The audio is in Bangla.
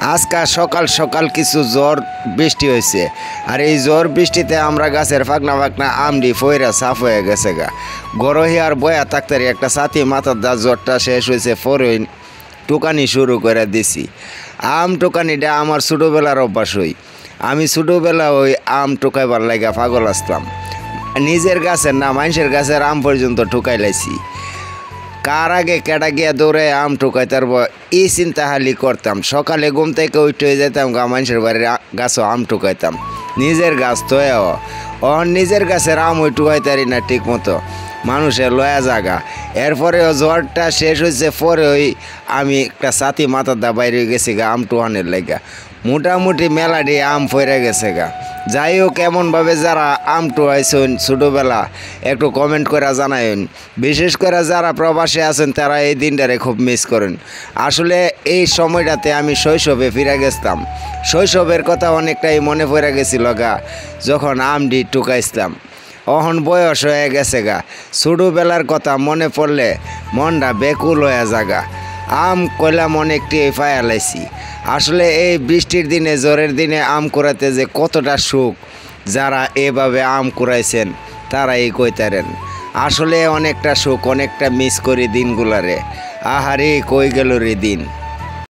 আজকা সকাল সকাল কিছু ঝড় বৃষ্টি হয়েছে। আর এই ঝড় বৃষ্টিতে আমরা গাছের ফাঁকনা ফাঁকনা আমডি ফইরা সাফ হয়ে গেছে গা। গরহি আর বয়া তাক্তারি একটা সাথী মাথার দা জ্বরটা শেষ হয়েছে পরে টুকানি শুরু করে দিছি। আম টুকানিটা আমার ছোটোবেলার অভ্যাস হই। আমি ছোটোবেলা ওই আম টুকাইবার লাগা পাগল আসতাম। নিজের গাছের না মানুষের গাছের আম পর্যন্ত ঠুকাই লাইছি। কার আগে কেটা গিয়া দৌড়ে আম ঠুকাই তারপর এই চিন্তা হালি করতাম। সকালে ঘুম থেকে উঠে যেতাম গা মানুষের বাড়ির গাছও আম ঠুকাইতাম। নিজের গাছ তো নিজের গাছের আম ওই টুকাইতারি না ঠিক মতো, মানুষের লয়া জাগা। এরপরেও জ্বরটা শেষ হয়েছে পরে ওই আমি একটা সাথী মাথার দা বাইরে গেছি গা আম টুহানের লাগা। মোটামুটি মেলাডি আম ফইরা গেছে গা। যাই হোক, এমনভাবে যারা আম টুয়াইছেন ছোটোবেলা একটু কমেন্ট করে জানাইন। বিশেষ করে যারা প্রবাসে আছেন তারা এই দিনটারে খুব মিস করেন। আসলে এই সময়টাতে আমি শৈশবে ফিরে গেছিলাম। শৈশবের কথা অনেকটাই মনে পড়ে গেছিল গা যখন আমডি টুকাইছিলাম। অহন বয়স হয়ে গেছে গা, ছোটোবেলার কথা মনে পড়লে মনটা বেকুল হয়ে জাগা। আম কইলাম অনেকটি পায়া লাইছি। আসলে এই বৃষ্টির দিনে জ্বরের দিনে আম কুড়াতে যে কতটা সুখ, যারা এভাবে আম কুড়াইছেন তারা এই কইতারেন। আসলে অনেকটা সুখ, অনেকটা মিস করি দিনগুলারে। আহারে কই গেল রে দিন।